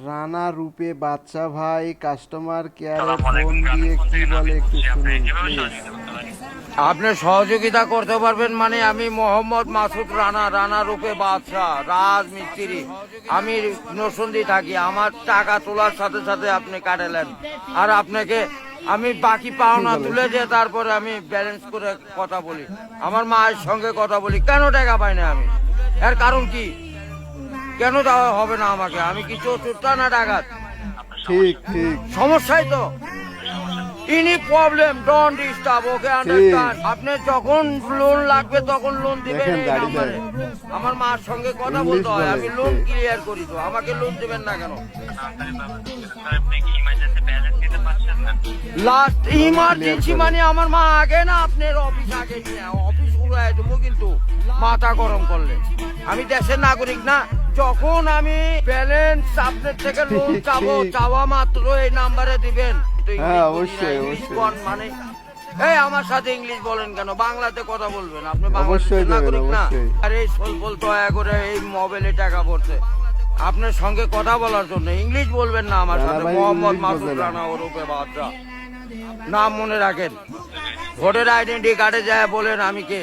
রানা রূপে বাচ্চা ভাই কাস্টমার কেয়ারে ফোন দিয়ে কি বলে একটু শুনুন প্লিজ। আপনি সহযোগিতা করতে পারবেন মানে আমি মোহাম্মদ মাসুদ রানা, রানা রূপে বাদশাহ, রাজ মিস্ত্রি। আমি নরসিংদী থাকি। আমার টাকা তোলার সাথে সাথে আপনি কাটালেন, আর আপনাকে আমি বাকি পাওনা তুলে দিয়ে তারপরে আমি ব্যালেন্স করে কথা বলি, আমার মায়ের সঙ্গে কথা বলি। কেন টাকা পাই না আমি? এর কারণ কি? কেন দেওয়া হবে না আমাকে? আমি কি চতুর্থ না ডাকাত? ঠিক ঠিক সমস্যাই তো ইনি problem. Don't disturb, okay understand. আপনি যখন লোন লাগবে তখন লোন দিবেন দেখেন এই দাড়ি নাম্বারে। আমার মার সঙ্গে কথা ইংলিশ বলতে হয়, বলে, আমি লোন ঠিক। ক্লিয়ার করি। তো আমাকে লোন দিবেন না কেন? লাস্ট ইমার্জেন্সি মানে আমার মা আগে না, আপনার অফিস আগে নিয়ে অফিস উড়াই দেবো কিন্তু মাথা গরম করলে। আমি দেশের নাগরিক না। যখন আমি ব্যালেন্স আপনার থেকে লোন ঠিক, চাবো, ঠিক। চাওয়া মাত্র এই নাম্বারে দিবেন। তো হ্যাঁ, ইংলিশ বুঝি না, অবশ্যই, ইংলিশ অবশ্যই। কোন মানে? এই আমার সাথে ইংলিশ বলেন কেন? বাংলাতে কথা বলবেন। আপনি অবশ্যই বাংলাদেশের দেবেন, নাগরিক না? অবশ্যই। আরে সলবল দয়া করে এই মোবাইলে টাকা পড়ছে আপনার সঙ্গে কথা বলার জন্য। ইংলিশ বলবেন না আমার রানা সাথে। ভাই মোহাম্মদ ইংলিশ মাসুদ বলবে না। রানা ওরূপে বাদশা। নাম মনে রাখেন। ভোটার আইডেন্টি কার্ডে যায় বলেন আমি কে।